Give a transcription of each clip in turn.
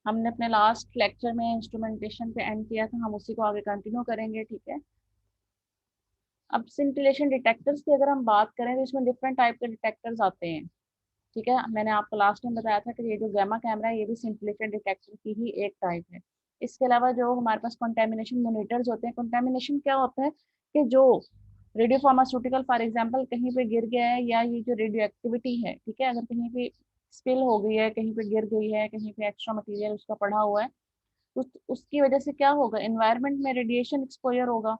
हमने अपने last lecture में इंस्ट्रूमेंटेशन पे एंड किया था, हम उसी को आगे कंटिन्यू करेंगे। ठीक है, अब सिंटिलेशन डिटेक्टर्स की अगर हम बात करें तो इसमें डिफरेंट टाइप के डिटेक्टर्स आते हैं। ठीक है, मैंने आपको लास्ट टाइम बताया था कि ये जो गैमा कैमरा है ये भी सिंटिलेशन डिटेक्टर की ही एक टाइप है। इसके अलावा जो हमारे पास कंटेमिनेशन मॉनिटर्स होते हैं, कंटेमिनेशन क्या होता है कि जो रेडियो फार्मास्यूटिकल फॉर एग्जांपल कहीं पे गिर गया है, या ये जो रेडियो एक्टिविटी है, ठीक है, अगर कहीं पे स्पिल हो गई है, कहीं पे गिर गई है, कहीं पे एक्स्ट्रा मटेरियल उसका पड़ा हुआ है, तो उसकी वजह से क्या होगा, एनवायरनमेंट में रेडिएशन एक्सपोजर होगा।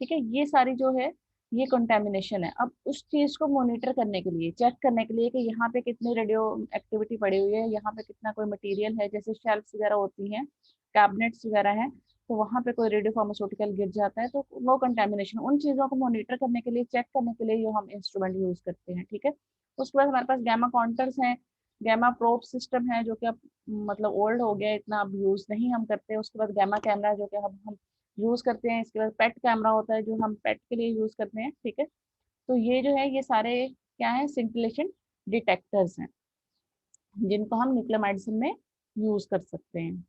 ठीक है, ये सारी जो है ये कंटेमिनेशन है। अब उस चीज को मॉनिटर करने के लिए, चेक करने के लिए कि यहाँ पे कितनी रेडियो एक्टिविटी पड़ी हुई है, यहाँ पे कितना कोई मटेरियल है, जैसे शेल्फ्स वगैरह होती हैं, कैबिनेट्स वगैरह हैं, तो वहां पे कोई रेडियो फार्मास्यूटिकल गिर जाता है तो वो कंटेमिनेशन, उन चीजों को मॉनिटर करने के लिए, चेक करने के लिए जो हम इंस्ट्रूमेंट यूज करते हैं। ठीक है, उसके बाद हमारे पास गैमा काउंटर्स हैं, गैमा प्रोब सिस्टम है जो कि अब मतलब ओल्ड हो गया, इतना अब यूज नहीं हम करते। उसके बाद गैमा कैमरा जो कि हम यूज करते हैं। इसके बाद पेट कैमरा होता है जो हम पेट के लिए यूज करते हैं। ठीक है, तो ये जो है ये सारे क्या है, सिंटिलेशन डिटेक्टर्स हैं जिनको हम न्यूक्लियर मेडिसिन में यूज कर सकते हैं।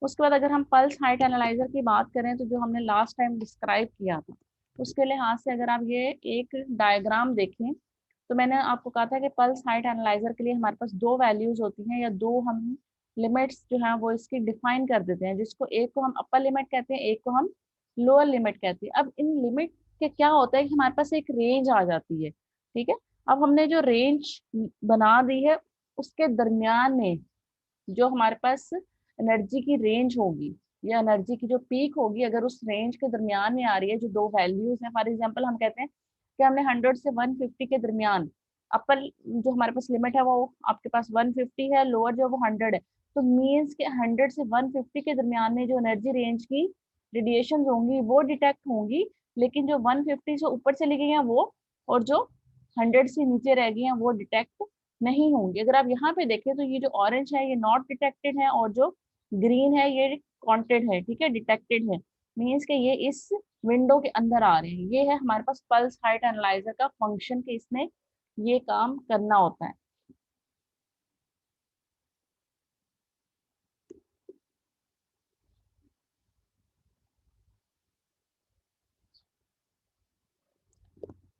उसके बाद अगर हम पल्स हाइट एनालाइजर की बात करें तो जो हमने लास्ट टाइम डिस्क्राइब किया था, उसके लिहाज से अगर आप ये एक डायग्राम देखें तो मैंने आपको कहा था कि पल्स हाइट एनालाइजर के लिए हमारे पास दो वैल्यूज होती हैं, या दो हम लिमिट्स जो है वो इसकी डिफाइन कर देते हैं, जिसको एक को हम अपर लिमिट कहते हैं, एक को हम लोअर लिमिट कहते हैं। अब इन लिमिट के क्या होता है कि हमारे पास एक रेंज आ जाती है। ठीक है, अब हमने जो रेंज बना दी है उसके दरमियान में जो हमारे पास एनर्जी की रेंज होगी या एनर्जी की जो पीक होगी, अगर उस रेंज के दरमियान में आ रही है, जो दो वैल्यूज हैं, फॉर एग्जांपल हम कहते हैं कि हमने 100 से 150 के दरमियान, अपर जो हमारे पास लिमिट है वो आपके पास 150 है, लोअर जो वो 100 है, तो मीन्स के 100 से 150 के दरमियान में जो एनर्जी रेंज की रेडिएशन होंगी वो डिटेक्ट होंगी, लेकिन जो 150 से ऊपर चली गई हैं वो, और जो 100 से नीचे रह गई हैं वो डिटेक्ट नहीं होंगे। अगर आप यहाँ पे देखें तो ये जो ऑरेंज है ये नॉट डिटेक्टेड है, और जो ग्रीन है ये काउंटेड है। ठीक है, डिटेक्टेड है, मीन्स के ये इस विंडो के अंदर आ रहे हैं। ये है हमारे पास पल्स हाइट एनालाइजर का फंक्शन कि इसने ये काम करना होता है।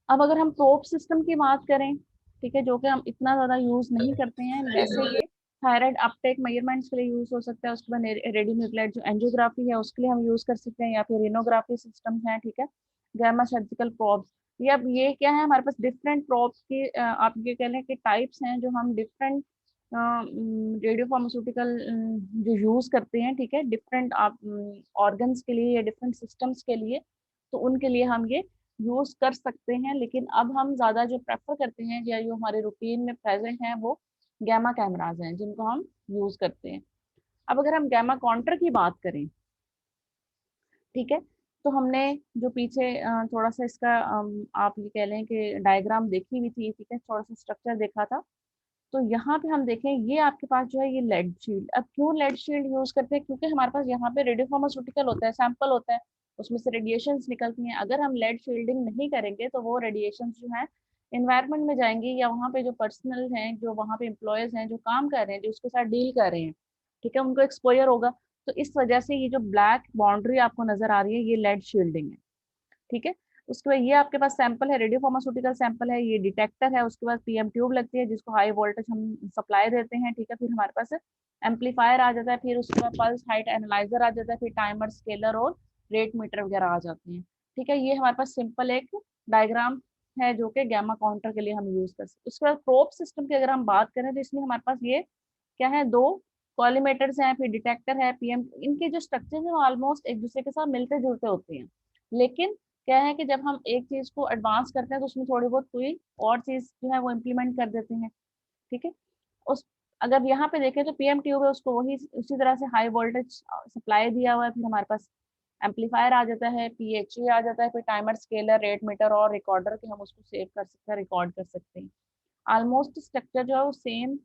अब अगर हम प्रोब सिस्टम की बात करें, ठीक है, जो कि हम इतना ज्यादा यूज नहीं करते हैं, वैसे ये थायराइड अपटेक मेजरमेंट्स के लिए यूज हो सकता है। उसके बाद रेडियो न्यूक्लाइड जो एंजियोग्राफी है उसके लिए हम यूज कर सकते हैं, या फिर रिनोग्राफी सिस्टम है। ठीक है, गामा सर्जिकल प्रोब्स, ये अब ये क्या है, हमारे पास डिफरेंट प्रोब्स की आप ये कह लें कि टाइप्स हैं जो हम डिफरेंट रेडियो फार्मास्यूटिकल जो यूज करते हैं। ठीक है, डिफरेंट आप ऑर्गन्स के लिए या डिफरेंट सिस्टम्स के लिए, तो उनके लिए हम ये यूज कर सकते हैं। लेकिन अब हम ज्यादा जो प्रेफर करते हैं या जो हमारे रूटीन में प्रेजेंट हैं वो गैमा कैमराज हैं जिनको हम यूज करते हैं। अब अगर हम गैमा काउंटर की बात करें, ठीक है, तो हमने जो पीछे थोड़ा सा इसका आप ये कह लें कि डायग्राम देखी हुई थी। ठीक है, थोड़ा सा स्ट्रक्चर देखा था, तो यहाँ पे हम देखें ये आपके पास जो है ये लेड शील्ड। अब क्यों लेड शील्ड यूज करते हैं, क्योंकि हमारे पास यहाँ पे रेडियो फार्मास्यूटिकल होता है, सैंपल होता है, उसमें से रेडिएशंस निकलती हैं। अगर हम लेड शील्डिंग नहीं करेंगे तो वो रेडिएशंस जो है एनवायरनमेंट में जाएंगी, या वहाँ पे जो पर्सनल हैं, जो वहाँ पे एम्प्लॉयज हैं, जो काम कर रहे हैं, जो उसके साथ डील कर रहे हैं, ठीक है, उनको एक्सपोजर होगा। तो इस वजह से ये जो ब्लैक बाउंड्री आपको नजर आ रही है ये लेड शील्डिंग है। ठीक है, उसके बाद ये आपके पास सैंपल है, रेडियो फार्मास्यूटिकल सैंपल है, ये डिटेक्टर है। उसके बाद पीएम ट्यूब लगती है जिसको हाई वोल्टेज हम सप्लाई देते हैं। ठीक है, फिर हमारे पास एम्पलीफायर आ जाता है, फिर उसके बाद पल्स हाइट एनालाइजर आ जाता है, फिर टाइमर, स्केलर और रेट मीटर वगैरह आ जाते हैं। ठीक है, ये हमारे पास सिंपल एक डायग्राम है जो कि गैमा काउंटर के लिए हम यूज कर सकते हैं। उसके बाद प्रोब सिस्टम की अगर हम बात करें तो इसमें हमारे पास ये क्या है, दो कॉलीमेटर्स हैं, फिर डिटेक्टर है, पीएम, इनके जो स्ट्रक्चर है वो ऑलमोस्ट एक दूसरे के साथ मिलते जुलते होते हैं। लेकिन क्या है कि जब हम एक चीज को एडवांस करते हैं तो उसमें थोड़ी बहुत कोई और चीज जो है वो इम्प्लीमेंट कर देते हैं। ठीक है, उस अगर यहाँ पे देखें तो पीएम ट्यूब है, उसको वही उसी तरह से हाई वोल्टेज सप्लाई दिया हुआ है, फिर हमारे पास एम्पलीफायर आ जाता है, पीएचई आ जाता है, फिर टाइमर, स्केलर, रेट मीटर और रिकॉर्डर के हम उसको सेव कर सकते हैं, रिकॉर्ड कर सकते हैं। ऑलमोस्ट स्ट्रक्चर जो है वो सेम,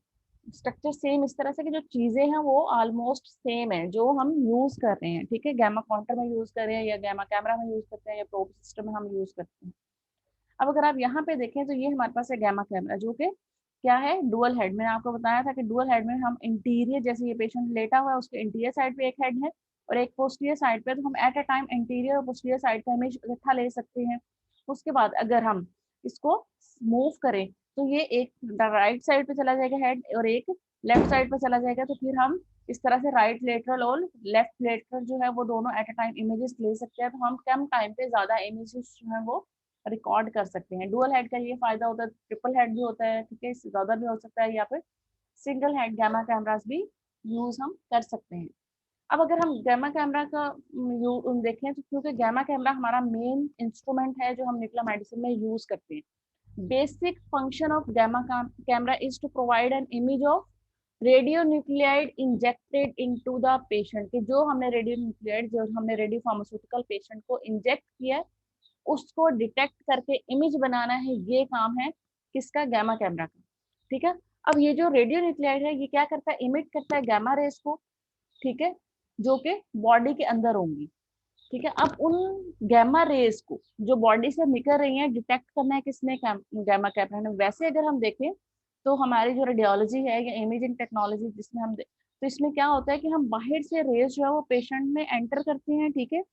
स्ट्रक्चर सेम इस तरह से कि जो चीजें हैं वो ऑलमोस्ट सेम है जो हम यूज कर रहे हैं। ठीक है, गैमा काउंटर में यूज कर रहे हैं, या गैमा कैमरा में यूज करते हैं, या प्रोब सिस्टम में हम यूज करते हैं। अब अगर आप यहाँ पे देखें तो ये हमारे पास है गैमा कैमरा जो कि क्या है, डुअल हेड। मैंने आपको बताया था कि डुअल हेड में हम इंटीरियर, जैसे ये पेशेंट लेटा हुआ है उसके इंटीरियर साइड पे एक हेड है और एक पोस्टीरियर साइड पे, तो हम एट अ टाइम इंटीरियर और पोस्टीरियर साइड का इमेज इकट्ठा ले सकते हैं। उसके बाद अगर हम इसको मूव करें तो ये एक राइट साइड पे चला जाएगा हेड और एक लेफ्ट साइड पे चला जाएगा, तो फिर हम इस तरह से राइट लेटरल और लेफ्ट लेटरल जो है वो दोनों एट अ टाइम इमेजेस ले सकते हैं, तो हम कम टाइम पे ज्यादा इमेजेस जो है वो रिकॉर्ड कर सकते हैं। डुअल हेड का ये फायदा होता है, ट्रिपल हेड भी होता है, ठीक है, इससे ज्यादा भी हो सकता है, या फिर सिंगल हेड गैमा कैमरास भी यूज हम कर सकते हैं। अब अगर हम गैमा कैमरा का देखें तो क्योंकि गैमा कैमरा हमारा मेन इंस्ट्रूमेंट है जो हम न्यूक्लियर मेडिसिन में यूज करते हैं। Basic function of gamma camera is to provide an image of radio nuclide injected into the patient, कि जो हमने रेडियो न्यूक्लियाइड, जो हमने रेडियो फार्मास्यूटिकल पेशेंट को इंजेक्ट किया है उसको डिटेक्ट करके इमेज बनाना है, ये काम है किसका, गैमा कैमरा का। ठीक है, अब ये जो रेडियो न्यूक्लियाइड है ये क्या करता है, इमिट करता है गैमा रेस को, ठीक है, जो कि बॉडी के अंदर होंगी। ठीक है, अब उन गैमा रेस को जो बॉडी से निकल रही हैं डिटेक्ट करना है किसने, गैमा कैमरा ने। वैसे अगर हम देखें तो हमारी जो रेडियोलॉजी है या इमेजिंग टेक्नोलॉजी जिसमें हम तो इसमें क्या होता है कि हम बाहर से रेस जो है वो पेशेंट में एंटर करते हैं, ठीक है,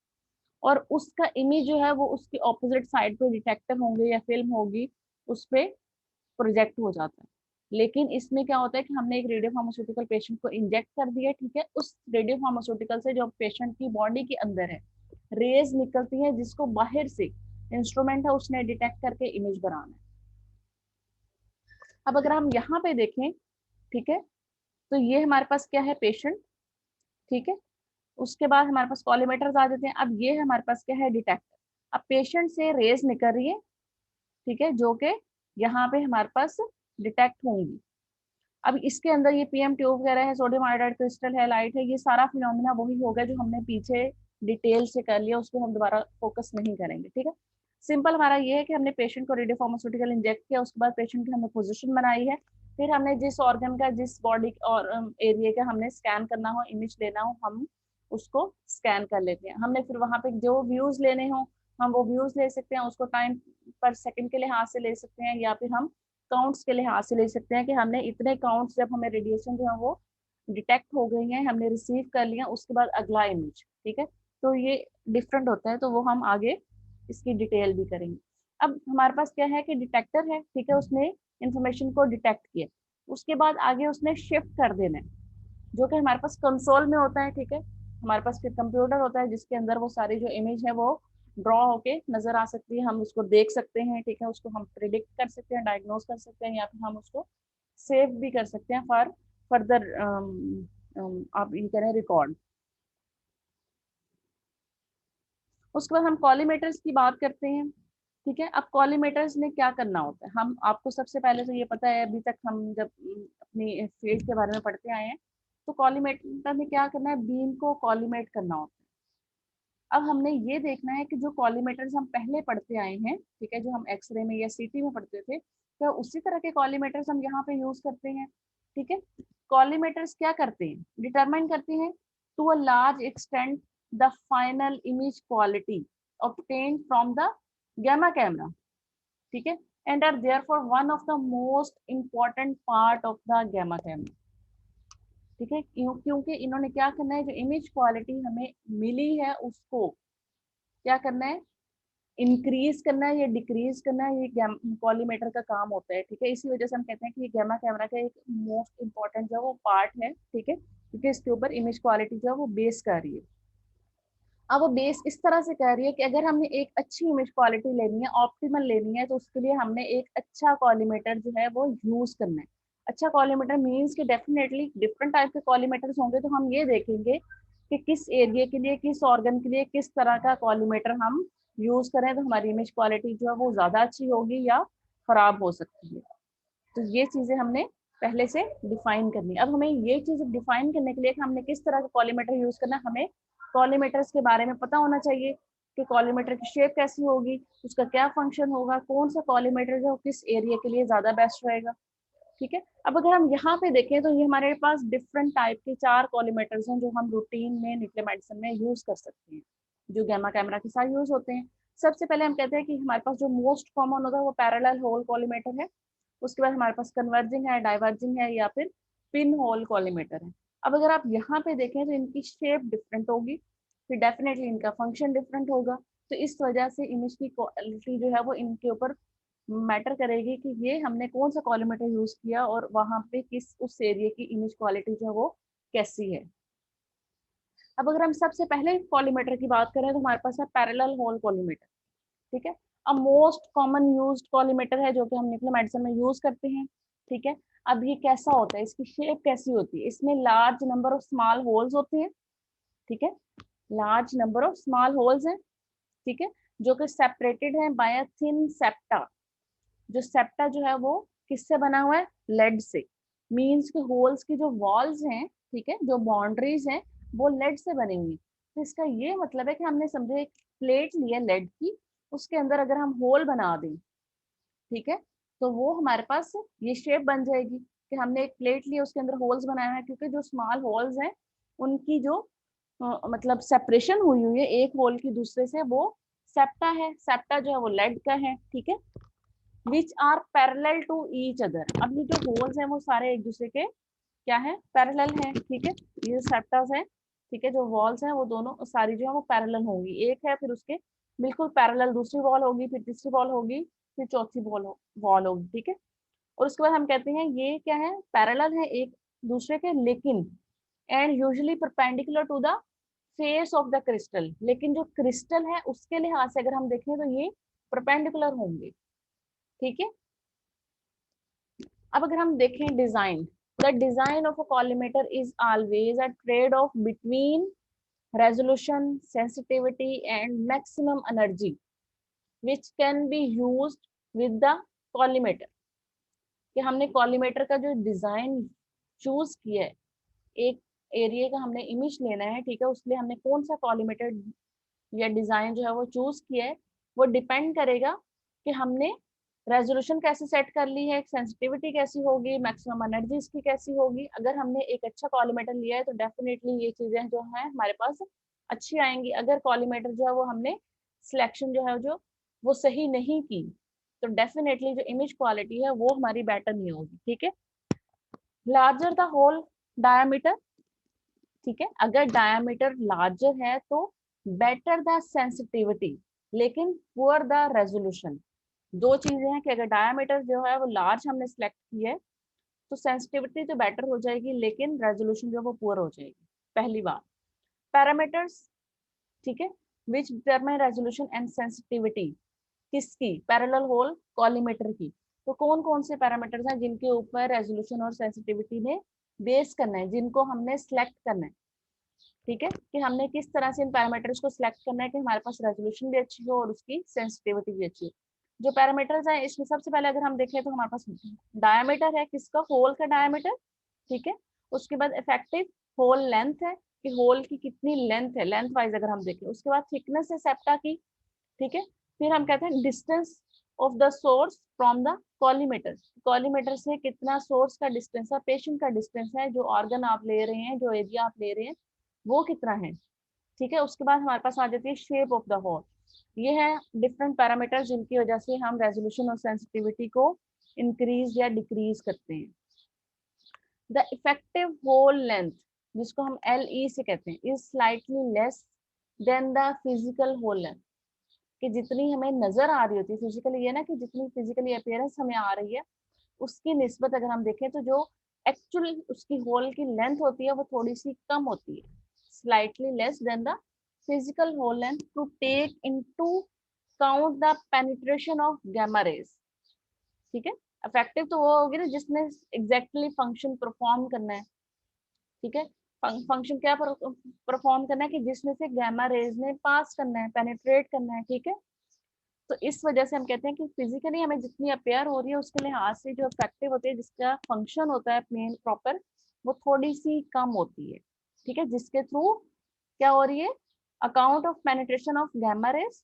और उसका इमेज जो है वो उसकी ऑपोजिट साइड पे डिटेक्टर होंगे या फिल्म होगी उस पे प्रोजेक्ट हो जाता है। लेकिन इसमें क्या होता है कि हमने एक रेडियो फार्मास्यूटिकल पेशेंट को इंजेक्ट कर दिया, ठीक है, उस रेडियो फार्मास्यूटिकल से जो पेशेंट की बॉडी के अंदर है रेज निकलती है जिसको बाहर से इंस्ट्रूमेंट है उसने डिटेक्ट करके इमेज बनाना है। अब अगर हम यहाँ पे देखें, ठीक है, तो ये हमारे पास क्या है, पेशेंट, ठीक है, उसके बाद हमारे पास कॉलीमेटर्स आ जाते हैं। अब ये हमारे पास क्या है, डिटेक्टर। अब पेशेंट से रेज निकल रही है, ठीक है, जो कि यहाँ पे हमारे पास डिटेक्ट होंगी। अब इसके अंदर ये पीएम ट्यूब वगैरह है, सोडियम आयोडाइड क्रिस्टल है, लाइट है, ये सारा फिनोमिना वही होगा जो हमने पीछे डिटेल से कर लिया, उस पर हम दोबारा फोकस नहीं करेंगे। ठीक है, सिंपल हमारा ये है कि हमने पेशेंट को रेडियो फार्मास्यूटिकल इंजेक्ट किया, उसके बाद पेशेंट की हमने पोजिशन बनाई है, फिर हमने जिस ऑर्गन का, जिस बॉडी और एरिया का हमने स्कैन करना हो, इमेज लेना हो, हम उसको स्कैन कर लेते हैं। हमने फिर वहां पे जो व्यूज लेने हो हम वो व्यूज ले सकते हैं, उसको टाइम पर सेकंड के लिहाज से ले सकते हैं, या फिर हम काउंट्स के लिहाज से ले सकते हैं कि हमने इतने काउंट्स, जब हमें रेडिएशन जो है वो डिटेक्ट हो गई हैं, हमने रिसीव कर लिया, उसके बाद अगला इमेज। ठीक है, तो ये डिफरेंट होता है, तो वो हम आगे इसकी डिटेल भी करेंगे। अब हमारे पास क्या है कि डिटेक्टर है, ठीक है, उसने इंफॉर्मेशन को डिटेक्ट किया, उसके बाद आगे उसने शिफ्ट कर देना है, जो कि हमारे पास कंसोल में होता है। ठीक है, हमारे पास फिर कंप्यूटर होता है जिसके अंदर वो सारी जो इमेज है वो ड्रॉ होके नजर आ सकती है, हम उसको देख सकते हैं, ठीक है, उसको हम प्रिडिक्ट कर सकते हैं, डायग्नोज कर सकते हैं, या फिर हम उसको सेव भी कर सकते हैं फॉर फर्दर आप ये करें रिकॉर्ड। उसके बाद हम कॉलीमेटर्स की बात करते हैं। ठीक है, अब कॉलीमेटर्स ने क्या करना होता है, हम आपको सबसे पहले तो ये पता है, अभी तक हम जब अपनी फील्ड के बारे में पढ़ते आए हैं, तो कॉलीमेटर ने क्या करना है, बीम को कॉलीमेट करना होता है। अब हमने ये देखना है कि जो कॉलीमेटर्स हम पहले पढ़ते आए हैं, ठीक है, जो हम एक्सरे में या सीटी में पढ़ते थे, क्या उसी तरह के कॉलीमेटर्स हम यहाँ पे यूज करते हैं। ठीक है, कॉलीमेटर्स क्या करते हैं, डिटरमाइन करते हैं to a large extent the final image quality obtained from the gamma camera, ठीक है, and are therefore one of the most important part of the gamma camera। ठीक है, क्योंकि इन्होंने क्या करना है, जो इमेज क्वालिटी हमें मिली है उसको क्या करना है, इंक्रीज करना है या डिक्रीज करना है, ये कॉलीमेटर का काम होता है। ठीक है, इसी वजह से हम कहते हैं कि ये गैमा कैमरा का एक मोस्ट इंपॉर्टेंट जो है वो पार्ट है। ठीक है, क्योंकि इसके ऊपर इमेज क्वालिटी जो है वो बेस कर रही है। अब वो बेस इस तरह से कह रही है कि अगर हमने एक अच्छी इमेज क्वालिटी लेनी है, ऑप्टिमल लेनी है, तो उसके लिए हमने एक अच्छा कॉलीमेटर जो है वो यूज करना है। अच्छा कॉलीमेटर मीन्स कि डेफिनेटली डिफरेंट टाइप के कॉलीमेटर्स होंगे, तो हम ये देखेंगे कि किस एरिया के लिए, किस ऑर्गन के लिए किस तरह का कॉलीमेटर हम यूज करें, तो हमारी इमेज क्वालिटी जो है वो ज्यादा अच्छी होगी या खराब हो सकती है। तो ये चीजें हमने पहले से डिफाइन करनी है। अब हमें ये चीज डिफाइन करने के लिए कि हमने किस तरह का कॉलीमेटर यूज करना है, हमें कॉलीमेटर्स के बारे में पता होना चाहिए कि कॉलीमेटर की शेप कैसी होगी, उसका क्या फंक्शन होगा, कौन सा कॉलीमेटर जो किस एरिया के लिए ज्यादा बेस्ट रहेगा। ठीक है, अब अगर हम यहाँ पे देखें तो ये हमारे पास डिफरेंट टाइप के 4 कॉलीमेटर्स हैं जो हम रूटीन में न्यूक्लियर मेडिसिन में यूज कर सकते हैं, जो गैमा कैमरा के साथ यूज होते हैं। सबसे पहले हम कहते हैं कि हमारे पास जो मोस्ट कॉमन होता है वो पैरेलल होल कॉलीमेटर है। उसके बाद हमारे पास कन्वर्जिंग है, डाइवर्जिंग है, या फिर पिन होल कॉलीमेटर है। अब अगर आप यहाँ पे देखें तो इनकी शेप डिफरेंट होगी, फिर डेफिनेटली इनका फंक्शन डिफरेंट होगा। तो इस वजह से इमेज की क्वालिटी जो है वो इनके ऊपर मैटर करेगी कि ये हमने कौन सा कॉलीमेटर यूज किया और वहां पे किस उस एरिया की इमेज क्वालिटी जो है वो कैसी है। अब अगर हम सबसे पहले कॉलीमेटर की बात करें तो हमारे पास है पैरेलल होल कॉलीमेटर, ठीक है। अब मोस्ट कॉमन यूज्ड कॉलीमेटर है जो कि हम न्यूक्लियर मेडिसिन में यूज करते हैं, ठीक है। अब ये कैसा होता है, इसकी शेप कैसी होती है, इसमें large number of small holes होते हैं, ठीक है, large number of small holes हैं, ठीक है, जो कि सेपरेटेड है बाय अ थिन सेप्टा। जो सेप्टा जो है वो किससे बना हुआ है, लेड से। मींस के होल्स की जो वॉल्स हैं, ठीक है, जो बाउंड्रीज हैं वो लेड से बनी हुई। तो इसका ये मतलब है कि हमने समझो एक प्लेट लिया लेड की, उसके अंदर अगर हम होल बना दें, ठीक है, तो वो हमारे पास ये शेप बन जाएगी कि हमने एक प्लेट ली उसके अंदर होल्स बनाए हैं, क्योंकि जो स्मॉल होल्स हैं उनकी जो मतलब सेपरेशन हुई हुई है एक होल की दूसरे से, वो सेप्टा है। सेप्टा जो है वो लेड का है, ठीक है, which are parallel to each other. अब ये जो होल्स हैं वो सारे एक दूसरे के क्या है, पैरेलल है, ठीक है। ये जो सेप्टास है, ठीक है, जो वॉल्स हैं वो दोनों सारी जो है वो पैरेलल होंगी, एक है फिर उसके बिल्कुल पैरेलल दूसरी वॉल होगी, फिर तीसरी वॉल होगी, फिर चौथी वॉल होगी, ठीक है। और उसके बाद हम कहते हैं ये क्या है, पैरेलल है एक दूसरे के, लेकिन and usually perpendicular to the face of the crystal. लेकिन जो क्रिस्टल है उसके लिहाज से अगर हम देखें तो ये परपेंडिकुलर होंगे, ठीक है। अब अगर हम देखें design, the design of a collimator is always a trade off between resolution, sensitivity and maximum energy which can be used with the collimator। कि हमने कॉलीमेटर का जो डिजाइन चूज किया है, एक एरिया का हमने इमेज लेना है, ठीक है, उसके लिए हमने कौन सा कॉलीमेटर या डिजाइन जो है वो चूज किया है, वो डिपेंड करेगा कि हमने रेजोल्यूशन कैसे सेट कर ली है, सेंसिटिविटी कैसी होगी, मैक्सिमम एनर्जी इसकी कैसी होगी। अगर हमने एक अच्छा कॉलीमेटर लिया है तो डेफिनेटली ये चीजें जो है हमारे पास अच्छी आएंगी। अगर कॉलीमेटर जो है वो हमने सिलेक्शन जो है जो वो सही नहीं की, तो डेफिनेटली जो इमेज क्वालिटी है वो हमारी बेटर नहीं होगी, ठीक है। लार्जर द होल डायामीटर, ठीक है, अगर डायामीटर लार्जर है तो बेटर द सेंसिटिविटी लेकिन पुअर द रेजोल्यूशन। दो चीजें हैं कि अगर डायामीटर जो है वो लार्ज हमने सेलेक्ट की है तो सेंसिटिविटी तो बेटर हो जाएगी लेकिन रेजोल्यूशन जो है वो पुअर हो जाएगी, पहली बात। पैरामीटर्स, ठीक है, विच डिटरमाइन रेजोल्यूशन एंड सेंसिटिविटी किसकी, पैरेलल होल कॉलीमेटर की। तो कौन कौन से पैरामीटर्स हैं जिनके ऊपर रेजोल्यूशन और सेंसिटिविटी ने बेस करना है, जिनको हमने सिलेक्ट करना है, ठीक है, कि हमने किस तरह से इन पैरामीटर्स को सिलेक्ट करना है कि हमारे पास रेजोल्यूशन भी अच्छी हो और उसकी सेंसिटिविटी भी अच्छी हो। जो पैरामीटर्स हैं इसमें सबसे पहले अगर हम देखें तो हमारे पास डायमीटर है, किसका, होल का डायमीटर, ठीक है। उसके बाद इफेक्टिव होल लेंथ है कि होल की कितनी लेंथ है, लेंथ वाइज अगर हम देखें। उसके बाद थिकनेस है सेप्टा की, ठीक है। फिर हम कहते हैं distance of the source from the collimator, collimator से कितना सोर्स का डिस्टेंस है, पेशेंट का डिस्टेंस है, जो ऑर्गन आप ले रहे हैं, जो एरिया आप ले रहे हैं वो कितना है, ठीक है। उसके बाद हमारे पास आ जाती है शेप ऑफ द होल। ये है डिफरेंट पैरामीटर्स जिनकी वजह से हम रेजोल्यूशन और सेंसिटिविटी को इंक्रीज या डिक्रीज करते हैं। द इफेक्टिव होल लेंथ, जिसको हम LE से कहते हैं, is slightly less than the physical hole length. कि जितनी हमें नजर आ रही होती है फिजिकली, ये ना कि जितनी फिजिकली अपीयरेंस हमें आ रही है उसकी निस्बत अगर हम देखें तो जो एक्चुअल उसकी होल की लेंथ होती है वो थोड़ी सी कम होती है, slightly less than the physical hole length to take into count the penetration of gamma rays, ठीक है। इफेक्टिव तो वो होगी ना जिसने एग्जैक्टली फंक्शन परफॉर्म करना है, ठीक है। फंक्शन क्या परफॉर्म करना है कि जिसमें से गामा रेज ने पास करना है, पेनिट्रेट करना है, ठीक है। तो इस वजह से हम कहते हैं कि फिजिकली हमें जितनी अपेयर हो रही है उसके लिहाज से जो इफेक्टिव होती है, जिसका फंक्शन होता है मेन प्रॉपर, वो थोड़ी सी कम होती है, ठीक है, जिसके थ्रू क्या हो रही है, account of penetration of gamma rays,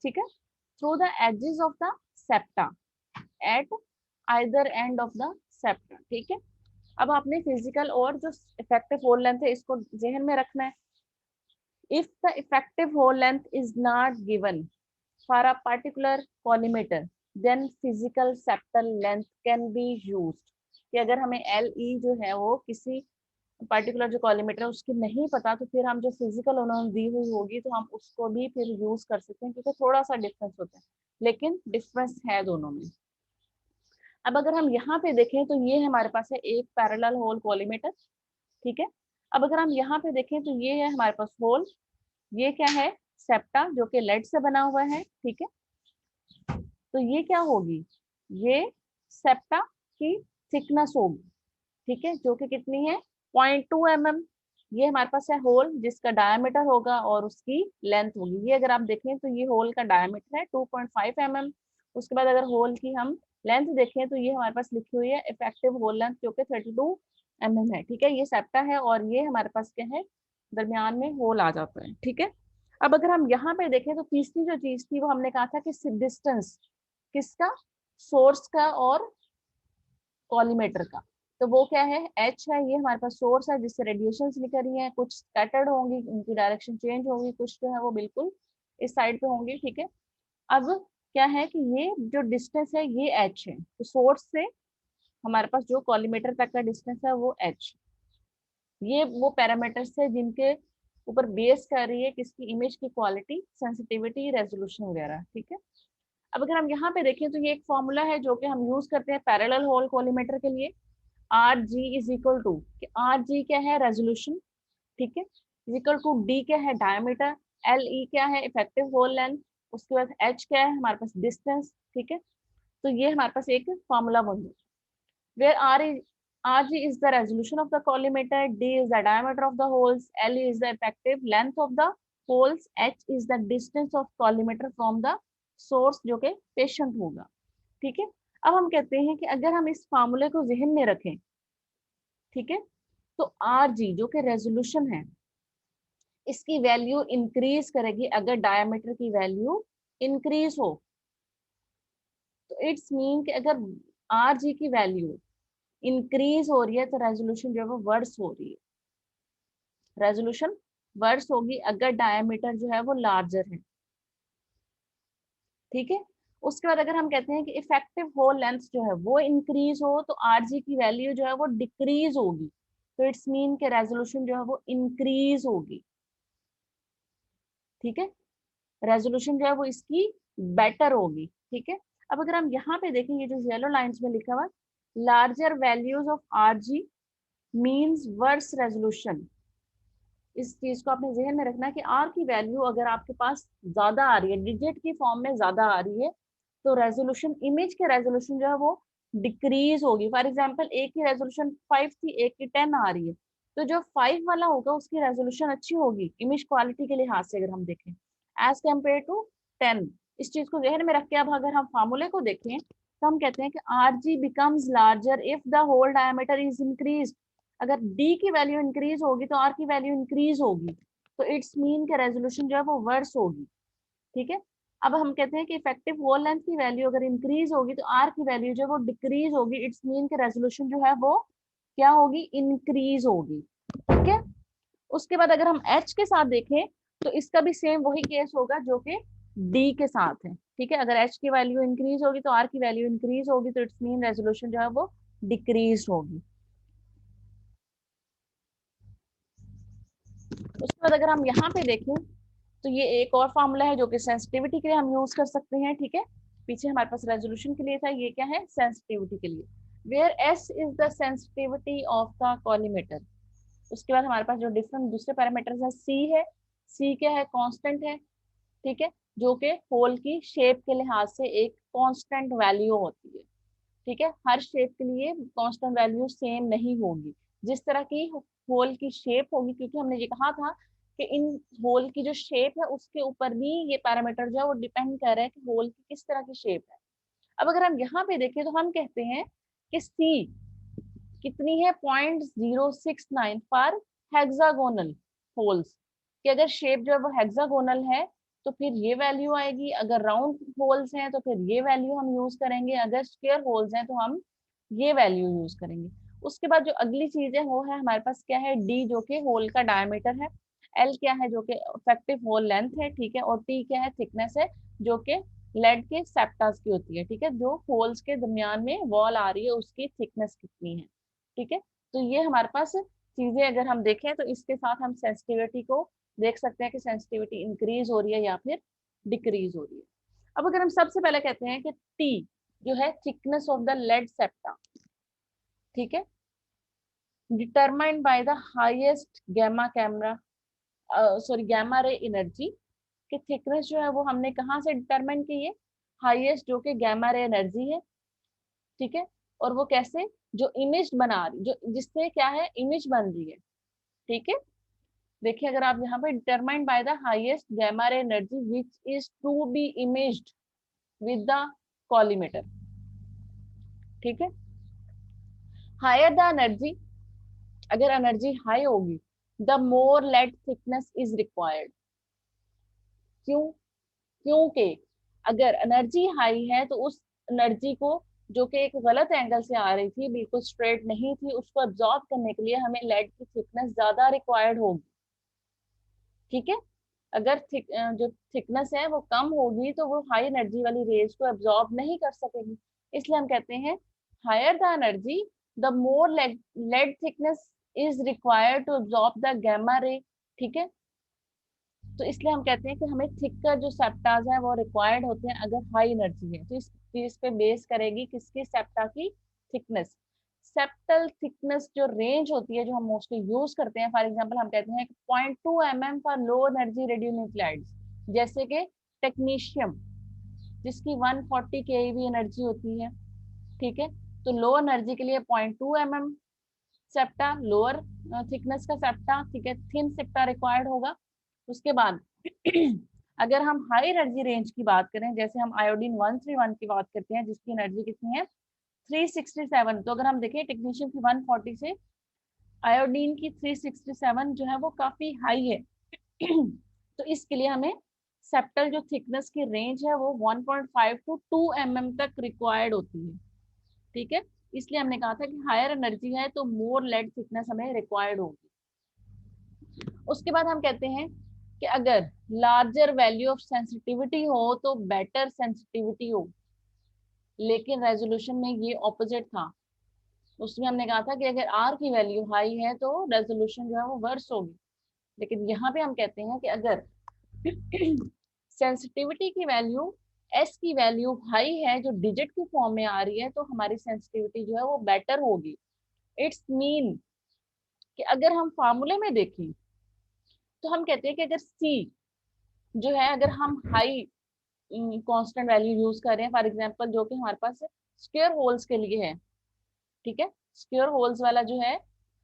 ठीक है, through the edges of the septa at either end of the septa, ठीक है। अब आपने फिजिकल और जो इफेक्टिव होल लेंथ है इसको जहन में रखना है। If the effective hole length is not given for a particular collimator, then physical septal length can be used, कि अगर हमें LE जो है वो किसी पर्टिकुलर जो कॉलीमीटर है उसकी नहीं पता, तो फिर हम जो फिजिकल उन्होंने दी हुई होगी तो हम उसको भी फिर यूज कर सकते हैं, क्योंकि थोड़ा सा डिफरेंस होता है, लेकिन डिफरेंस है दोनों में। अब अगर हम यहाँ पे देखें तो ये हमारे पास है एक पैरेलल होल कॉलीमीटर, ठीक है। अब अगर हम यहाँ पे देखें तो ये है हमारे पास होल, ये क्या है, सेप्टा, जो कि लेड से बना हुआ है, ठीक है। तो ये क्या होगी, ये सेप्टा की थिकनेस होगी, ठीक है, जो कि कितनी है 0.2 mm। ये हमारे पास है होल जिसका डायमीटर होगा और उसकी लेंथ होगी। ये अगर आप देखें तो ये होल का डायमीटर है 2.5 mm। उसके बाद अगर होल की हम लेंथ देखें तो ये हमारे पास लिखी हुई है इफेक्टिव होल लेंथ, जो कि 32 mm है, ठीक है। ये सेप्टा है और ये हमारे पास क्या है, दरमियान में होल आ जाता है, ठीक है। अब अगर हम यहाँ पे देखें तो तीसरी जो चीज थी वो हमने कहा था कि डिस्टेंस किसका, सोर्स का और कॉलीमेटर का। तो वो क्या है, एच है, ये हमारे पास सोर्स है जिससे रेडिएशंस निकल रही है, कुछ स्कैटर्ड होंगी, उनकी डायरेक्शन चेंज होगी, कुछ जो है वो बिल्कुल इस साइड पे होंगी, ठीक है। अब क्या है कि ये जो डिस्टेंस है ये एच है, तो सोर्स से हमारे पास जो कॉलीमेटर तक का डिस्टेंस है वो एच। ये वो पैरामीटर्स है जिनके ऊपर बेस कर रही है किसकी, इमेज की क्वालिटी, सेंसिटिविटी, रेजोल्यूशन वगैरह, ठीक है। अब अगर हम यहाँ पे देखें तो ये एक फॉर्मूला है जो कि हम यूज करते हैं पैरेलल होल कॉलीमेटर के लिए। R G is equal to, R G क्या है, रेजोल्यूशन, ठीक है, इज इक्वल टू डी क्या है, डायमीटर, एल ई क्या है, इफेक्टिव होल लेंथ, उसके बाद एच क्या है हमारे पास, डिस्टेंस, ठीक है। तो ये हमारे पास एक फॉर्मूला बन गया, where R G is the resolution of the collimator, D is the diameter of the holes, L is the effective length of the holes, H is the distance of collimator from the source, जो कि patient होगा, ठीक है। अब हम कहते हैं कि अगर हम इस फार्मूले को जहन में रखें, ठीक है, तो आर जी जो कि रेजोल्यूशन है, इसकी वैल्यू इंक्रीज करेगी अगर डायमीटर की वैल्यू इंक्रीज हो। तो इट्स मीन कि अगर आर जी की वैल्यू इंक्रीज हो रही है तो रेजोल्यूशन जो है वो वर्स हो रही है, रेजोल्यूशन वर्स होगी अगर डायमीटर जो है वो लार्जर है, ठीक है। उसके बाद अगर हम कहते हैं कि इफेक्टिव होल लेंथ जो है वो इंक्रीज हो तो आरजी की वैल्यू जो है वो डिक्रीज होगी, तो इट्स मीन के रेजोल्यूशन जो है वो इंक्रीज होगी, ठीक है। रेजोल्यूशन जो है वो इसकी बेटर होगी, ठीक है। अब अगर हम यहाँ पे देखें, ये जो येलो लाइंस में लिखा हुआ, larger values of R G means worse resolution. इस चीज को आपने जहन में रखना है कि आर की वैल्यू अगर आपके पास ज्यादा आ रही है, डिजिट की फॉर्म में ज्यादा आ रही है, तो रेजोल्यूशन, इमेज के रेजोल्यूशन जो है वो डिक्रीज होगी। फॉर एग्जांपल एक की रेजोल्यूशन 5 थी, एक की 10 आ रही है, तो जो 5 वाला होगा उसकी रेजोल्यूशन अच्छी होगी इमेज क्वालिटी के लिहाज से अगर हम देखें, एज कम्पेयर टू 10। इस चीज को जहन में रख के अब अगर हम फार्मूले को देखें तो हम कहते हैं कि R G becomes larger if the hole diameter is increase. अगर डी की वैल्यू इंक्रीज होगी तो आर की वैल्यू इंक्रीज होगी, तो इट्स मीन के रेजोल्यूशन जो है वो वर्स होगी, ठीक है। अब हम कहते हैं कि इफेक्टिव होल लेंथ की वैल्यू अगर इंक्रीज होगी तो आर की वैल्यू जो है वो डिक्रीज होगी, इट्स मीन के रेजोल्यूशन जो है वो क्या होगी, इंक्रीज होगी, ठीक है। उसके बाद अगर हम एच के साथ देखें तो इसका भी सेम वही केस होगा जो कि डी के साथ है, ठीक है। अगर एच की वैल्यू इंक्रीज होगी तो आर की वैल्यू इंक्रीज होगी, तो इट्स मीन रेजोल्यूशन जो है वो डिक्रीज होगी। उसके बाद अगर हम यहाँ पे देखें तो ये एक और फॉर्मूला है जो कि सेंसिटिविटी के लिए हम यूज कर सकते हैं, ठीक है। पीछे हमारे पास रेजोल्यूशन के लिए था, ये क्या है, सेंसिटिविटी के लिए, where S is the sensitivity of the collimator. उसके बाद हमारे पास जो डिफरेंट दूसरे पैरामीटर्स है, सी है, सी क्या है, कांस्टेंट है, ठीक है, जो कि होल की शेप के लिहाज से एक कांस्टेंट वैल्यू होती है, ठीक है। हर शेप के लिए कांस्टेंट वैल्यू सेम नहीं होगी, जिस तरह की होल की शेप होगी, क्योंकि हमने ये कहा था कि इन होल की जो शेप है उसके ऊपर भी ये पैरामीटर जो है वो डिपेंड कर रहा है कि होल की किस तरह की शेप है। अब अगर हम यहाँ पे देखें तो हम कहते हैं कि सी कितनी है, 0.069 फॉर हेक्सागोनल होल्स, कि अगर शेप जो है वो हेक्सागोनल है तो फिर ये वैल्यू आएगी, अगर राउंड होल्स हैं तो फिर ये वैल्यू हम यूज करेंगे, अगर स्क्वायर होल्स हैं तो हम ये वैल्यू यूज करेंगे। उसके बाद जो अगली चीज है वो है हमारे पास क्या है, डी जो कि होल का डायमीटर है, एल क्या है जो कि इफेक्टिव होल लेंथ है, ठीक है, और टी क्या है, थिकनेस है, जो कि लेड के सेप्टास की होती है, ठीक है, जो होल्स के दरमियान में वॉल आ रही है उसकी थिकनेस कितनी है, ठीक है। तो ये हमारे पास चीजें अगर हम देखें तो इसके साथ हम सेंसिटिविटी को देख सकते हैं कि सेंसिटिविटी इंक्रीज हो रही है या फिर डिक्रीज हो रही है। अब अगर हम सबसे पहले कहते हैं कि टी जो है thickness of the lead septa, ठीक है, determined by the highest gamma camera sorry gamma ray energy, कि थिकनेस जो है वो हमने कहाँ से डिटरमाइन की है, हाईएस्ट जो कि गैमा रे एनर्जी है, ठीक है। और वो कैसे, जो इमेज बना रही, जो जिससे क्या है इमेज बन रही है, ठीक है। देखिए अगर आप यहाँ पे determined by the highest gamma ray energy which is to be imaged with the collimator, ठीक है। हायर द एनर्जी, अगर एनर्जी हाई होगी, the more lead thickness is required. क्यों? क्योंकि अगर एनर्जी हाई है तो उस एनर्जी को, जो कि एक गलत एंगल से आ रही थी, बिल्कुल स्ट्रेट नहीं थी, उसको अब्सॉर्ब करने के लिए हमें लेड की थिकनेस ज्यादा रिक्वायर्ड होगी, ठीक है। अगर जो थिकनेस है वो कम होगी तो वो हाई एनर्जी वाली रेज को एब्सॉर्ब नहीं कर सकेगी, इसलिए हम कहते हैं higher the energy the more lead thickness is required to absorb the gamma ray, ठीक है। तो इसलिए हम कहते हैं कि हमें थिकर जो सेप्टाज है वो रिक्वायर्ड होते हैं अगर हाई एनर्जी है, तो इस चीज पे बेस करेगी किसकी, सेप्टा की थिकनेस। सेप्टल थिकनेस जो रेंज होती है जो हम मोस्टली यूज करते हैं, फॉर एग्जांपल हम कहते हैं 0.2 mm for low energy radionuclides, जैसे कि टेक्नीशियम जिसकी 140 keV एनर्जी होती है, ठीक है। तो लो एनर्जी के लिए 0.2 mm सेप्टा, लोअर थिकनेस का सेप्टा, ठीक है, थिन सेप्टा रिक्वायर्ड होगा। उसके बाद अगर हम हाई एनर्जी रेंज की बात करें, जैसे हम आयोडीन 131 की बात करते हैं जिसकी एनर्जी कितनी है 367, तो अगर हम देखें टेक्नीशियम की 140 से आयोडीन की 367 जो है वो काफी हाई है तो इसके लिए हमें सेप्टल जो थिकनेस की रेंज है वो 1.5 टू 2 mm तक रिक्वायर्ड होती है, ठीक है। इसलिए हमने कहा था कि हायर एनर्जी है तो मोर लेड थिकनेस हमें रिक्वायर्ड होगी। उसके बाद हम कहते हैं कि अगर लार्जर वैल्यू ऑफ सेंसिटिविटी हो तो बेटर सेंसिटिविटी हो, लेकिन रेजोल्यूशन में ये ऑपोजिट था। उसमें हमने कहा था कि अगर आर की वैल्यू हाई है तो रेजोल्यूशन जो है वो वर्स होगी, लेकिन यहाँ पे हम कहते हैं कि अगर सेंसिटिविटी की वैल्यू एस की वैल्यू हाई है जो डिजिट की फॉर्म में आ रही है तो हमारी सेंसिटिविटी जो है वो बेटर होगी। इट्स मीन कि अगर हम फार्मूले में देखें तो हम कहते हैं कि अगर सी जो है, अगर हम हाई कांस्टेंट वैल्यू यूज कर रहे हैं, फॉर एग्जांपल जो कि हमारे पास स्क्वायर होल्स के लिए है, ठीक है, स्क्वायर होल्स वाला जो है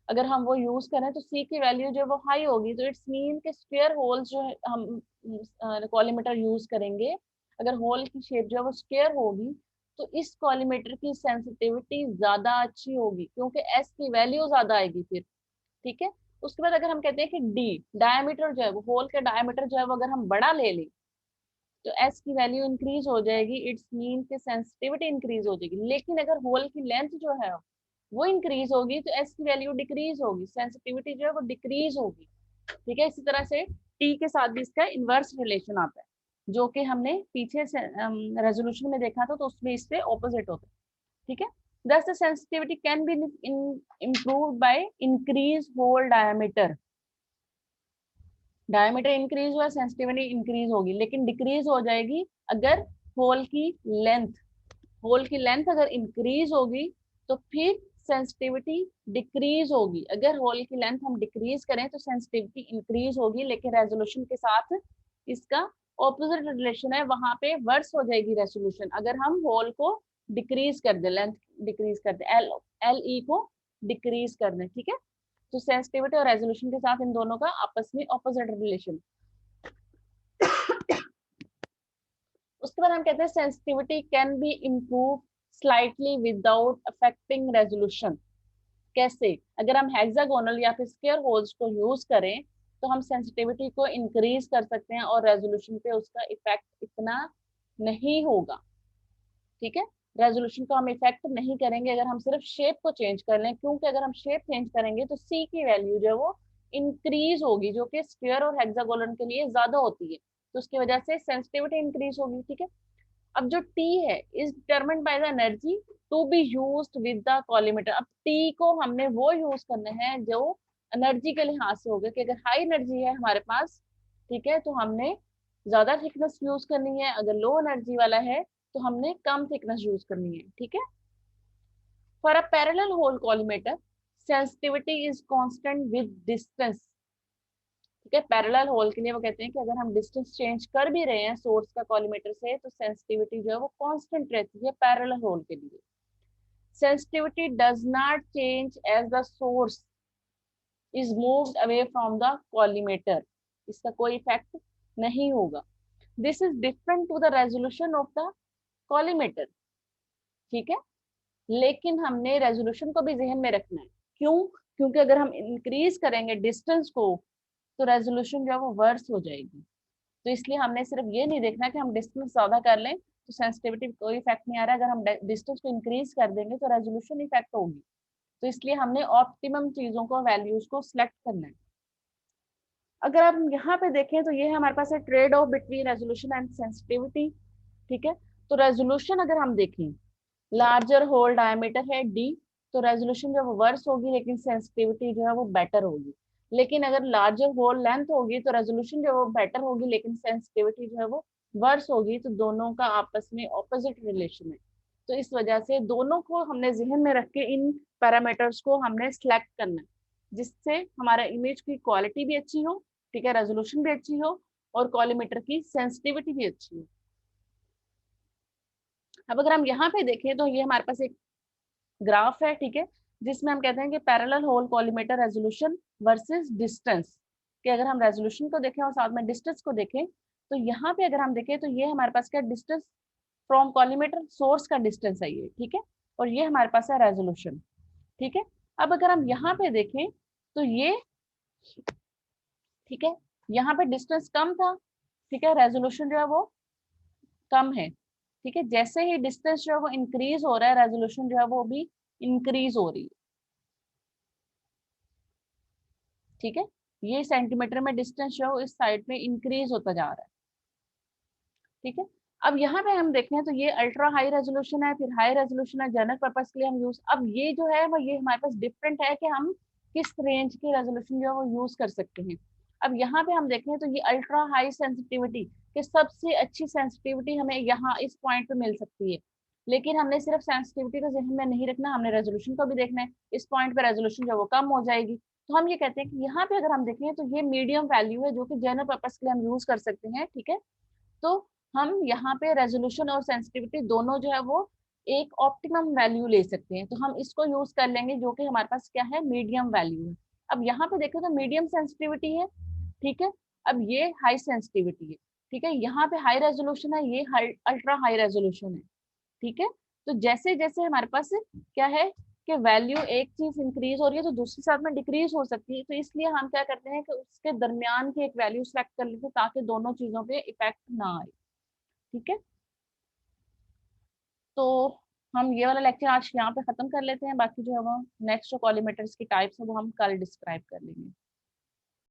अगर हम वो यूज करें तो सी की वैल्यू जो है वो हाई होगी, तो इट्स मीन के स्क्वायर होल्स जो है हम कॉलीमेटर यूज करेंगे, अगर होल की शेप जो है वो स्क्वायर होगी तो इस कॉलीमेटर की सेंसिटिविटी ज्यादा अच्छी होगी क्योंकि एस की वैल्यू ज्यादा आएगी फिर, ठीक है। उसके बाद अगर हम कहते हैं कि डी डायमीटर जो है वो होल का डायमीटर जो है वो अगर हम बड़ा ले लें तो एस की वैल्यू इंक्रीज हो जाएगी, इट्स मीन के सेंसिटिविटी इंक्रीज हो जाएगी। लेकिन अगर होल की लेंथ जो है वो इंक्रीज होगी तो एस की वैल्यू डिक्रीज होगी, सेंसिटिविटी जो है वो डिक्रीज होगी, ठीक है। इसी तरह से टी के साथ भी इसका इनवर्स रिलेशन आता है जो कि हमने पीछे से रेजोल्यूशन में देखा था, तो उसमें इससे ऑपोजिट होता है, ठीक है। Thus the sensitivity can be improved by increase hole diameter, diameter increase हुआ सेंसिटिविटी इंक्रीज होगी, लेकिन डिक्रीज हो जाएगी अगर होल की लेंथ, होल की लेंथ अगर इंक्रीज होगी तो फिर सेंसिटिविटी डिक्रीज होगी। अगर होल की लेंथ हम डिक्रीज करें तो सेंसिटिविटी इंक्रीज होगी, लेकिन रेजोल्यूशन के साथ इसका ऑपोजिट रिलेशन है, वहां पे वर्स हो जाएगी रेजोल्यूशन अगर हम होल को डिक्रीज कर दे, लेंथ डिक्रीज कर दे, एल एल ई को डिक्रीज कर दे, ठीक है। तो सेंसिटिविटी और रेजोल्यूशन के साथ इन दोनों का आपस में ऑपोजिट रिलेशन। उसके बाद हम कहते हैं sensitivity can be improve slightly without affecting resolution. कैसे? अगर हम हेक्सागोनल या फिर स्क्वायर होल्स को यूज करें तो हम सेंसिटिविटी को इंक्रीज कर सकते हैं और रेजोल्यूशन पे उसका इफेक्ट इतना नहीं होगा, ठीक है। रेजोल्यूशन को हम इफेक्ट नहीं करेंगे अगर हम सिर्फ शेप को चेंज कर लें, क्योंकि अगर हम शेप चेंज करेंगे तो सी की वैल्यू जो है वो इंक्रीज होगी जो कि स्क्वायर और हेक्सागोनल के लिए ज्यादा होती है, तो उसकी वजह से सेंसिटिविटी इंक्रीज होगी, ठीक है। अब जो टी है is determined by the energy to be used with the collimator. अब टी को हमने वो यूज करने हैं जो एनर्जी के लिहाज से हो गया कि अगर हाई एनर्जी है हमारे पास, ठीक है, तो हमने ज्यादा थिकनेस यूज करनी है, अगर लो एनर्जी वाला है तो हमने कम थिकनेस यूज करनी है, ठीक है। For a parallel hole collimator sensitivity is constant with distance, ठीक है। पैरेलल होल के लिए वो कहते हैं कि अगर हम डिस्टेंस चेंज कर भी रहे हैं सोर्स का कॉलीमेटर से तो सेंसिटिविटी जो है वो कांस्टेंट रहती है पैरेलल होल के लिए। Sensitivity does not change as the source is moved away from the collimator, इसका कोई इफेक्ट नहीं होगा। This is different to the resolution of the collimator, ठीक है। लेकिन हमने रेजोल्यूशन को भी जहन में रखना है, क्यों? क्योंकि अगर हम इंक्रीज करेंगे डिस्टेंस को तो रेजोल्यूशन जो है वो वर्स हो जाएगी। तो इसलिए हमने सिर्फ ये नहीं देखना कि हम डिस्टेंस ज्यादा कर लें तो सेंसिटिविटी कोई इफेक्ट नहीं आ रहा है, अगर हम डिस्टेंस को इंक्रीज कर देंगे तो रेजोल्यूशन इफेक्ट होगी। तो इसलिए हमने ऑप्टिमम चीजों को वैल्यूज को सिलेक्ट करना है। अगर आप यहाँ पे देखें तो ये हमारे पास है trade off between resolution and sensitivity, ठीक है। तो रेजोल्यूशन अगर हम देखें, लार्जर होल डायमीटर है डी, तो रेजोल्यूशन जो है वो वर्स होगी लेकिन सेंसिटिविटी जो है वो बेटर होगी। लेकिन अगर लार्जर होल लेंथ होगी तो रेजोल्यूशन जो है वो बेटर होगी लेकिन सेंसिटिविटी जो है वो वर्स होगी। तो दोनों का आपस में ऑपोजिट रिलेशन है। तो इस वजह से दोनों को हमने जहन में रख के इन पैरामीटर्स को हमने सिलेक्ट करना है, जिससे हमारा इमेज की क्वालिटी भी अच्छी हो, ठीक है, रेजोल्यूशन भी अच्छी हो और कॉलीमीटर की सेंसिटिविटी भी अच्छी हो। अब अगर हम यहाँ पे देखें तो ये हमारे पास एक ग्राफ है, ठीक है, जिसमें हम कहते हैं कि parallel hole collimator resolution versus distance, कि अगर हम रेजोल्यूशन को देखें और साथ में डिस्टेंस को देखें तो यहाँ पे अगर हम देखें तो ये हमारे पास क्या डिस्टेंस फ्रॉम कॉलीमेटर सोर्स का डिस्टेंस है ये, ठीक है, और ये हमारे पास है रेजोल्यूशन, ठीक है। अब अगर हम यहाँ पे देखें तो ये, ठीक है, यहाँ पे डिस्टेंस कम था, ठीक है, रेजोल्यूशन जो है वो कम है, ठीक है। जैसे ही डिस्टेंस जो है वो इंक्रीज हो रहा है रेजोल्यूशन जो है वो भी इंक्रीज हो रही है, ठीक है। ये सेंटीमीटर में डिस्टेंस जो है इस साइड में इंक्रीज होता जा रहा है, ठीक है। अब यहाँ पे हम देखते हैं तो ये अल्ट्रा हाई रेजोल्यूशन है, फिर हाई रेजोल्यूशन है, जनरल पर्पस के लिए हम यूज, अब ये जो है वो ये हमारे पास डिफरेंट है कि हम किस रेंज की रेजोल्यूशन जो है वो यूज कर सकते हैं। अब यहाँ पे हम देखते हैं तो ये अल्ट्रा हाई सेंसिटिविटी कि सबसे अच्छी सेंसिटिविटी हमें यहाँ इस पॉइंट पे मिल सकती है, लेकिन हमने सिर्फ सेंसिटिविटी को जहन में नहीं रखना, हमने रेजोल्यूशन को भी देखना है। इस पॉइंट पे रेजोल्यूशन जो है वो कम हो जाएगी, तो हम ये कहते हैं कि यहाँ पे अगर हम देखें तो ये मीडियम वैल्यू है जो कि जनरल पर्पस के लिए हम यूज कर सकते हैं, ठीक है। तो हम यहाँ पे रेजोल्यूशन और सेंसिटिविटी दोनों जो है वो एक ऑप्टिमम वैल्यू ले सकते हैं, तो हम इसको यूज कर लेंगे जो कि हमारे पास क्या है मीडियम वैल्यू है। अब यहाँ पे देखो तो मीडियम सेंसिटिविटी है, ठीक है, अब ये हाई सेंसिटिविटी है, ठीक है, यहाँ पे हाई रेजोल्यूशन है, ये अल्ट्रा हाई रेजोल्यूशन है, ठीक है। तो जैसे जैसे हमारे पास क्या है कि वैल्यू एक चीज इंक्रीज हो रही है तो दूसरी साथ में डिक्रीज हो सकती है, तो इसलिए हम क्या करते हैं कि उसके दरमियान की एक वैल्यू सेलेक्ट कर लेते हैं ताकि दोनों चीजों पे इफेक्ट ना आए, ठीक है। तो हम ये वाला लेक्चर आज यहाँ पे खत्म कर लेते हैं, बाकी जो है वो नेक्स्ट जो कॉलीमेटर्स की टाइप्स है वो हम कल डिस्क्राइब कर लेंगे।